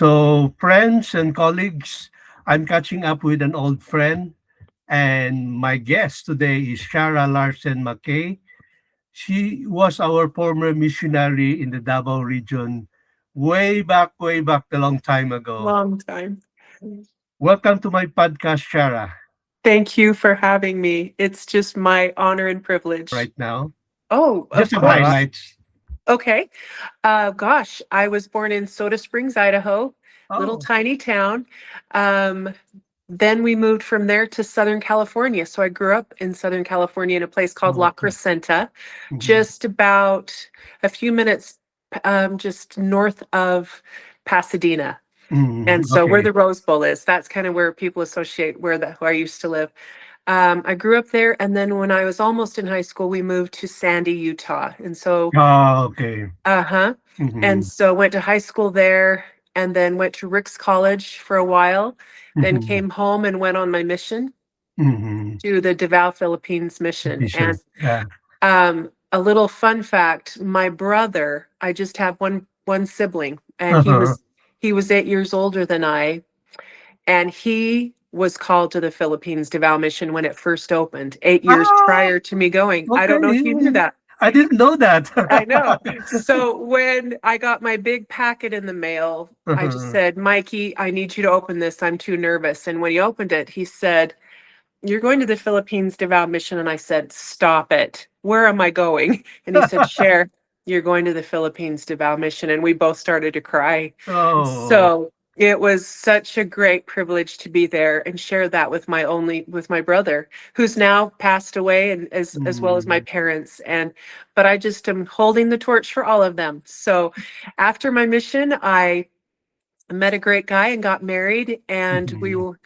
So, friends and colleagues, I'm catching up with an old friend, and my guest today is Shara Larsen. She was our former missionary in the Davao region way back a long time ago. Long time. Welcome to my podcast, Shara, Thank you for having me. It's just my honor and privilege. right now. Oh, Just of some course. highlights. Okay. Gosh, I was born in Soda Springs, Idaho, little Oh, tiny town. Um, then we moved from there to Southern California. So I grew up in Southern California in a place called La okay. Crescenta, Mhm. just about a few minutes just north of Pasadena. And so where Okay. the Rose Bowl is, that's kind of where people associate where I used to live. I grew up there, and then when I was almost in high school, we moved to Sandy, Utah. And so, Oh, okay. uh-huh. And Mhm. so went to high school there, and then went to Rick's College for a while, then Mhm. came home and went on my mission Mhm. to the Davao Philippines Mission. And Vision. Yeah. a little fun fact, my brother, I just have one sibling, and Uh-huh. he was 8 years older than I. And he was called to the Philippines Davao Mission when it first opened, 8 years Ah, prior to me going. I don't know if you knew okay. that. I didn't know that. I know. So when I got my big packet in the mail, I just Uh-huh. said, Mikey, I need you to open this. I'm too nervous. And when he opened it, he said, You're going to the Philippines Davao Mission. And I said, Stop it. Where am I going? And he said, Share, you're going to the Philippines Davao Mission. And we both started to cry. Oh. So it was such a great privilege to be there and share that with my brother, who's now passed away, and as well as my Mm. parents. And but I just am holding the torch for all of them. So after my mission, I met a great guy and got married, and we Mhm. will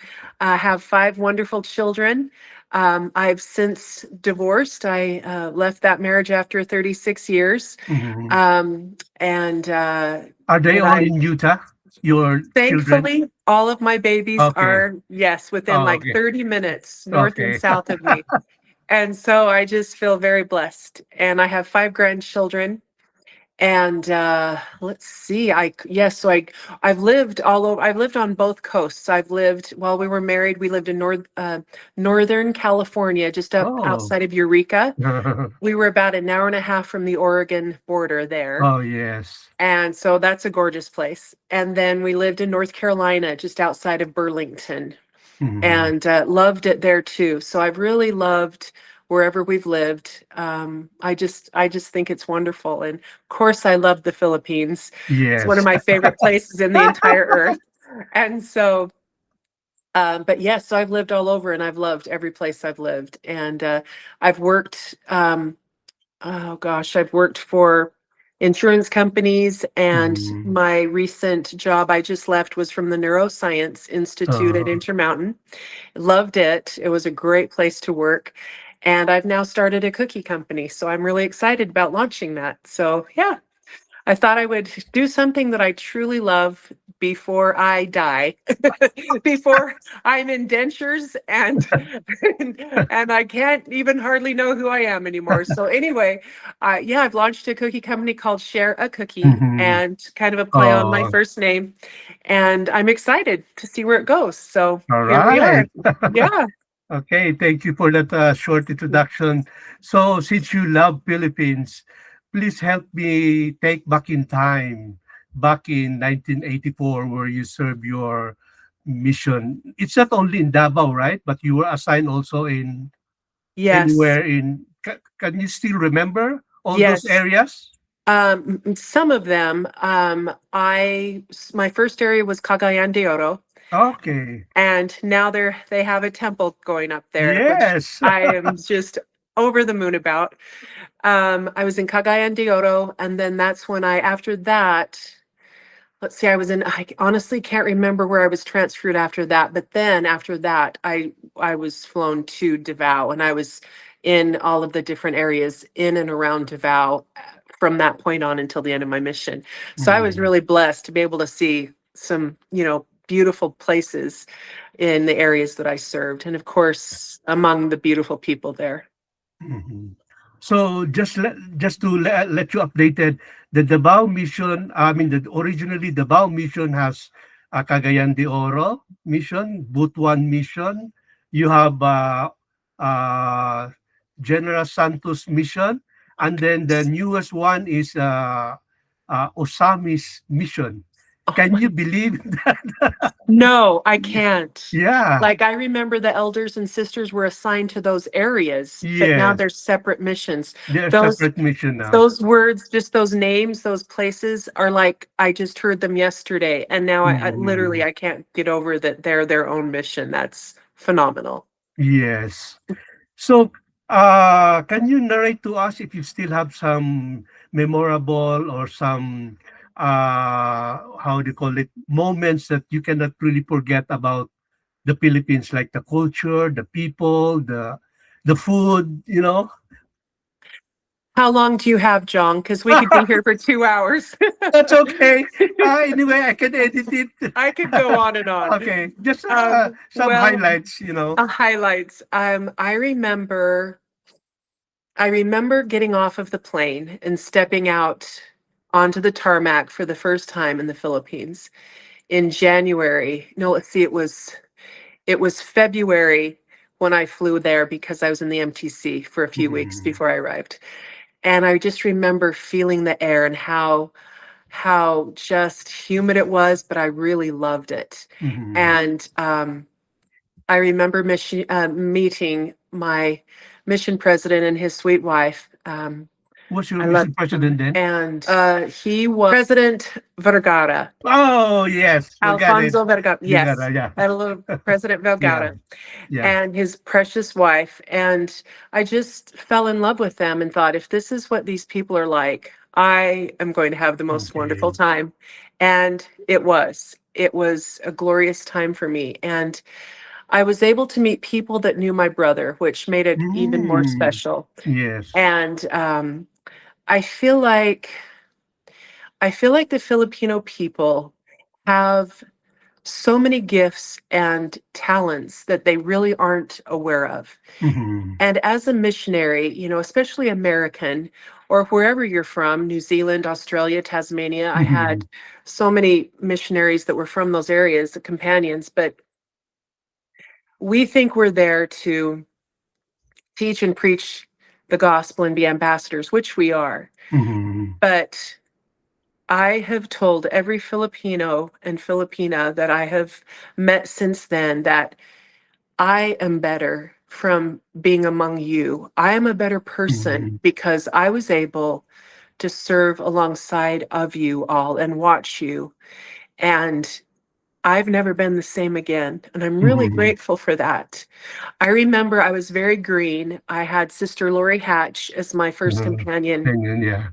have five wonderful children. I've since divorced. I left that marriage after 36 years. Mhm. And Are they and all I in Utah? Your children? Thankfully, all of my babies Okay. are, yes, within Oh, like okay. 30 minutes north and Okay. south of me. And so I just feel very blessed. And I have five grandchildren. And let's see, I've lived all over. I've lived on both coasts. I've lived while we were married. We lived in Northern California, just up Oh. outside of Eureka. We were about an hour and a half from the Oregon border there. Oh, yes. And so that's a gorgeous place. And then we lived in North Carolina, just outside of Burlington, Mhm. and loved it there too. So I've really loved wherever we've lived. I just think it's wonderful. And of course, I love the Philippines. It's one of Yes. my favorite places in the entire earth. And so, but yes, so I've lived all over, and I've loved every place I've lived. And I've worked. Oh gosh, I've worked for insurance companies, and Mhm. my recent job I just left was from the Neuroscience Institute at Uh, Intermountain. Loved it. It was a great place to work. And I've now started a cookie company, so I'm really excited about launching that. So, yeah, I thought I would do something that I truly love before I die, before I'm in dentures and and I can't even hardly know who I am anymore. So anyway, yeah, I've launched a cookie company called Share a Cookie, mhm. and kind of a play on my Oh, first name, and I'm excited to see where it goes. So all here we right. are. Yeah. Okay, thank you for that short introduction. So, since you love Philippines, please help me take back in time, back in 1984, where you served your mission. It's not only in Davao, right? But you were assigned also in Yes. anywhere in. Can you still remember all those Yes. areas? Some of them. My first area was Cagayan de Oro, Okay. and now they have a temple going up there, which Yes. I am just over the moon about. I was in Cagayan de Oro, and then that's when after that, let's see, I honestly can't remember where I was transferred after that, but then after that, I was flown to Davao, and I was in all of the different areas in and around Davao from that point on until the end of my mission. So I was Mhm, really blessed to be able to see some, beautiful places in the areas that I served, and of course, among the beautiful people there. mhm. So just to let you updated, the Davao Mission, I mean, originally Davao Mission has Cagayan de Oro Mission, Butuan Mission. You have uh, General Santos Mission, and then the newest one is Osami's Mission. Oh Can my, you believe that? no, I can't. Yeah, Like I remember the elders and sisters were assigned to those areas, but now yes, they're separate missions. they're Those separate mission now. those words, just those names, those places are like I just heard them yesterday, and now I literally Mhm. I can't get over that they're their own mission. That's phenomenal. Yes. So, can you narrate to us if you still have some memorable or some, how do you call it, moments that you cannot really forget about the Philippines, like the culture, the people, the food, you know? How long do you have, John? Because we could be here for 2 hours. That's okay. Anyway, I can edit it. I could go on and on. Okay, just some Well, highlights, you know. highlights. I remember getting off of the plane and stepping out onto the tarmac for the first time in the Philippines in January. No, let's see, it was February when I flew there because I was in the MTC for a few weeks Mhm, before I arrived. And I just remember feeling the air and how just humid it was, but I really loved it. mhm. And I remember meeting my mission president and his sweet wife. What's your I love mission him. president then? And he was President Vergara, Oh, yes, we got it. Alfonso Vergara. You got Yes, it, yeah. I love President Yeah, Vergara yeah. and his precious wife. And I just fell in love with them and thought, if this is what these people are like, I am going to have the most wonderful Okay. time. And it was. It was a glorious time for me. And I was able to meet people that knew my brother, which made it even more Mm, special. yes. And I feel like I feel like the Filipino people have so many gifts and talents that they really aren't aware of. Mhm, And as a missionary, especially American or wherever you're from, New Zealand, Australia, Tasmania, I mhm, had so many missionaries that were from those areas, the companions, but we think we're there to teach and preach the gospel and be ambassadors, which we are. mhm, But I have told every Filipino and Filipina that I have met since then that I am better from being among you. I am a better person mhm, because I was able to serve alongside of you all and watch you. And I've never been the same again. And I'm really mhm. grateful for that. I remember I was very green. I had Sister Lori Hatch as my first companion, Opinion, yeah.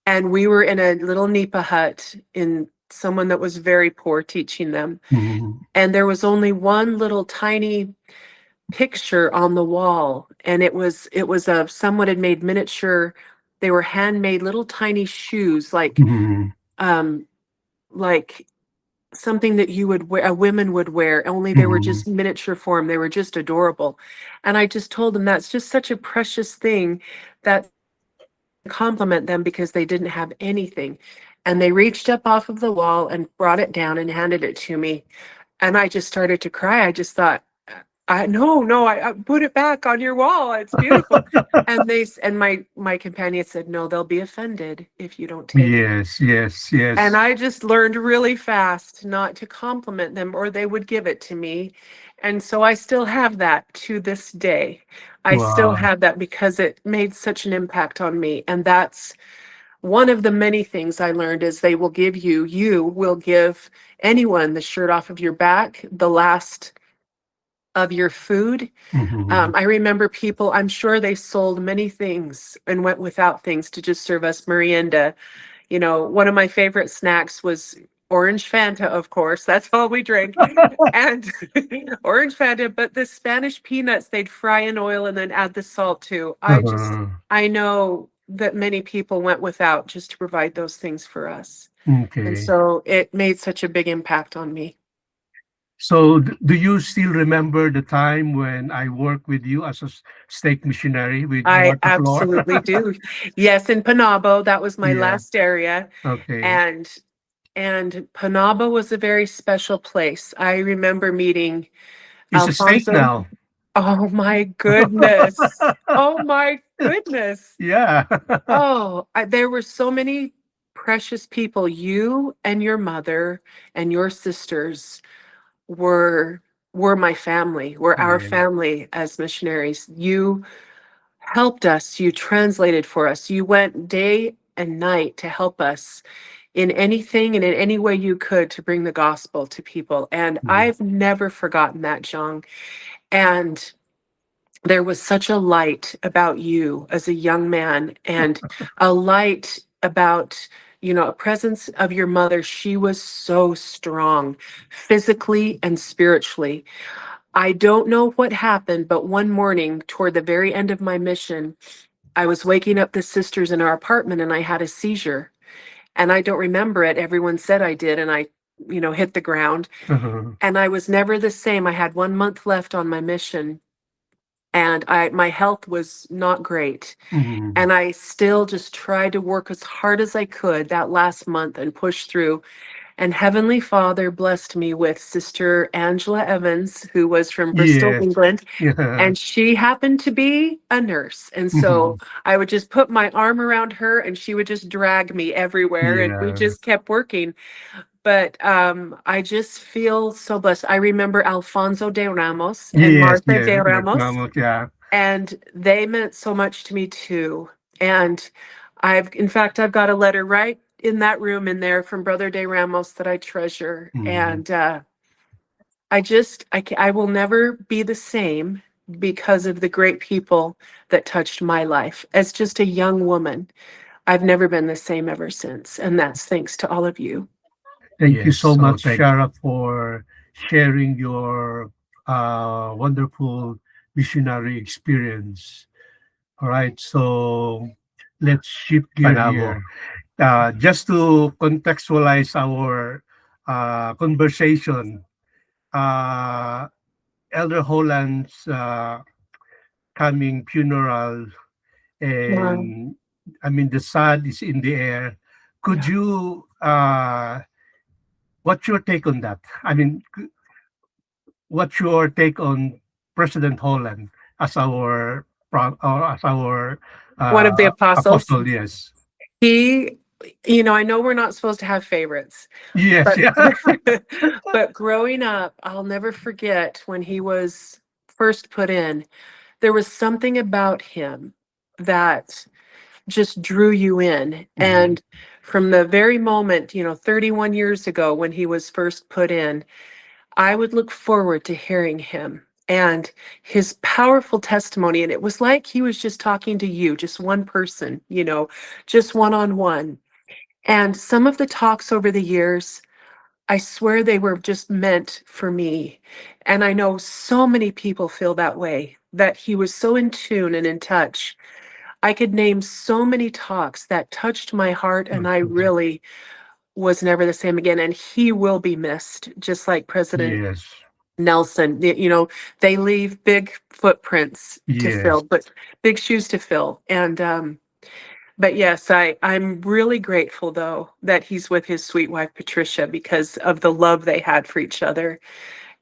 and we were in a little Nipa hut in someone that was very poor teaching them. Mhm, And there was only one little tiny picture on the wall, and it was of someone had made miniature, they were handmade little tiny shoes, mhm, um like something that you would wear, a women would wear, only they were mhm, just miniature form. They were just adorable. And I just told them that's just such a precious thing, that compliment them because they didn't have anything. And they reached up off of the wall and brought it down and handed it to me. And I just started to cry. I just thought, I no, no, I put it back on your wall. It's beautiful. And my companion said, no, they'll be offended if you don't take it. Yes, yes, And yes. I just learned really fast not to compliment them or they would give it to me. And so I still have that to this day. I still Wow. have that because it made such an impact on me. And that's one of the many things I learned is you will give anyone the shirt off of your back, the last of your food. Mhm, I remember people, I'm sure they sold many things and went without things to just serve us merienda. One of my favorite snacks was orange Fanta, of course. That's all we drank. And orange Fanta, but the Spanish peanuts they'd fry in oil and then add the salt to. uh-huh. I know that many people went without just to provide those things for us. And Okay. so it made such a big impact on me. So, do you still remember the time when I worked with you as a stake missionary with I Martha Flor? absolutely do. Yes, in Panabo, that was my Yeah. last area. Okay. And Panabo was a very special place. I remember meeting It's a stake Alfonso. now. Oh my goodness. Oh my goodness. Yeah. Oh, there were so many precious people. You and your mother and your sisters were were my family, were our Yeah. family as missionaries. You helped us, you translated for us. You went day and night to help us in anything and in any way you could to bring the gospel to people. And Mm. I've never forgotten that, Zhang. And there was such a light about you as a young man, and a light about, a presence of your mother. She was so strong physically and spiritually. I don't know what happened, but one morning toward the very end of my mission, I was waking up the sisters in our apartment and I had a seizure. And I don't remember it. Everyone said I did. And I, hit the ground. Uh-huh. And I was never the same. I had 1 month left on my mission and my health was not great. Mhm. And I still just tried to work as hard as I could that last month and push through. And Heavenly Father blessed me with Sister Angela Evans, who was from Bristol, Yes. England. Yeah. And she happened to be a nurse. And so Mhm. I would just put my arm around her and she would just drag me everywhere. And we Yeah. just kept working. But I just feel so blessed. I remember Alfonso de Ramos and Yes, Martha yes. de Ramos, Reklamo, yeah. and they meant so much to me too. And in fact, I've got a letter right in that room in there from Brother de Ramos that I treasure. Mhm. And I will never be the same because of the great people that touched my life. As just a young woman, I've never been the same ever since. And that's thanks to all of you. Thank you Yes, so so much, thank Shara, for sharing your wonderful missionary experience. All right, so let's shift gear Panabo. here. Just to contextualize our conversation, uh, Elder Holland's coming funeral, Um, and I mean, the sad is in the air. Could yeah. you, what's your take on that? I mean, what's your take on President Holland as our or as our One of the apostles. apostle? Yes, He, I know we're not supposed to have favorites, yes, but yeah. but growing up, I'll never forget when he was first put in. There was something about him that just drew you in. Mhm. And from the very moment, 31 years ago when he was first put in, I would look forward to hearing him and his powerful testimony. And it was like he was just talking to you, just one person, just one on one. And some of the talks over the years, I swear they were just meant for me. And I know so many people feel that way, that he was so in tune and in touch. I could name so many talks that touched my heart, and I Mhm. really was never the same again. And he will be missed, just like President Yes, Nelson. They leave big footprints to yes, fill, but big shoes to fill. And but yes, I'm really grateful though that he's with his sweet wife Patricia because of the love they had for each other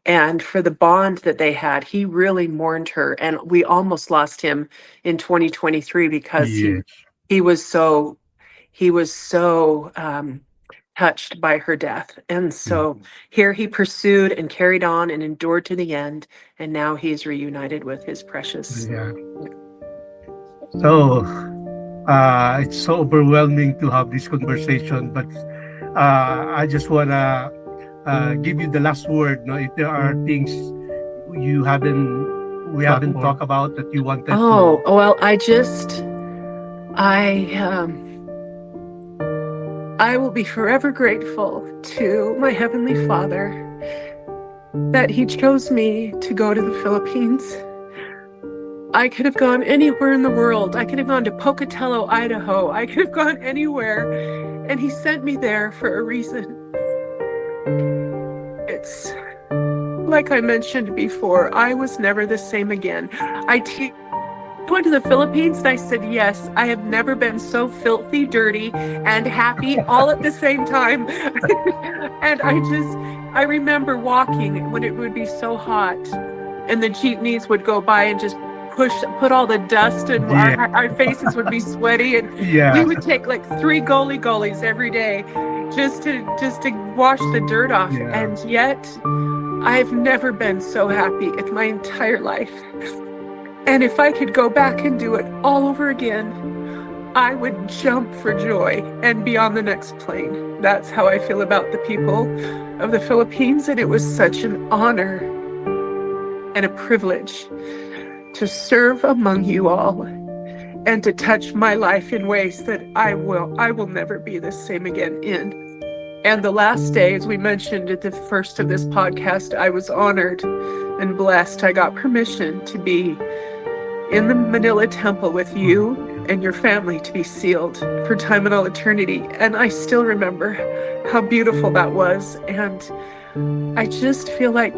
and for the bond that they had. He really mourned her, and we almost lost him in 2023 because yes. he was so he was so touched by her death. And Mm. so here he pursued and carried on and endured to the end, and now he's reunited with his precious. Yeah. So it's so overwhelming to have this conversation, but I just wanna give you the last word. No, if there are things you haven't we Talk haven't more. talked about that you wanted to. Oh, well, I will be forever grateful to my Heavenly Father that He chose me to go to the Philippines. I could have gone anywhere in the world. I could have gone to Pocatello, Idaho. I could have gone anywhere. And He sent me there for a reason. It's like I mentioned before, I was never the same again. Went to the Philippines and I said, yes, I have never been so filthy, dirty, and happy all at the same time. And I remember walking when it would be so hot and the jeepneys would go by and just put all the dust and Yeah. our faces would be sweaty, and we Yeah. would take like 3 gullies every day just to wash the dirt off. Yeah. And yet I've never been so happy in my entire life. And if I could go back and do it all over again, I would jump for joy and be on the next plane. That's how I feel about the people of the Philippines. And it was such an honor and a privilege to serve among you all and to touch my life in ways that I will never be the same again in. And the last day, as we mentioned at the first of this podcast, I was honored and blessed. I got permission to be in the Manila temple with you and your family to be sealed for time and all eternity. And I still remember how beautiful that was. And I just feel like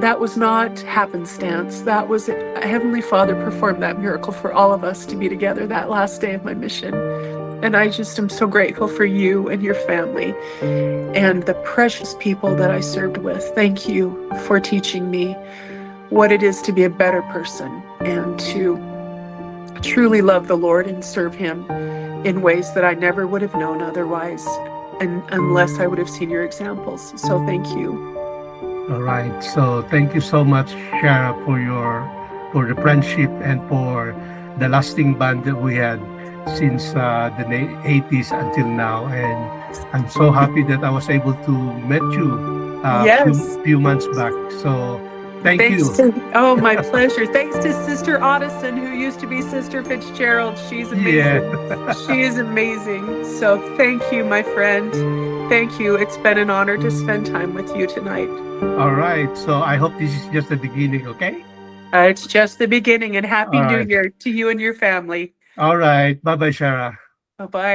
that was not happenstance. That was Heavenly Father performed that miracle for all of us to be together that last day of my mission. And I just am so grateful for you and your family and the precious people that I served with. Thank you for teaching me what it is to be a better person and to truly love the Lord and serve Him in ways that I never would have known otherwise, and unless I would have seen your examples. So thank you. All right. So thank you so much, Shara, for the friendship and for the lasting bond that we had since the 80s until now. And I'm so happy that I was able to meet you Yes. few months back. So thank you. Oh, my pleasure. Thanks to Sister Addison, who used to be Sister Fitzgerald. She's amazing. Yeah. She is amazing. So thank you, my friend. Thank you. It's been an honor to spend time with you tonight. All right. So I hope this is just the beginning, okay? It's just the beginning, and Happy All New right. Year to you and your family. All right. Bye-bye, Shara. Bye-bye.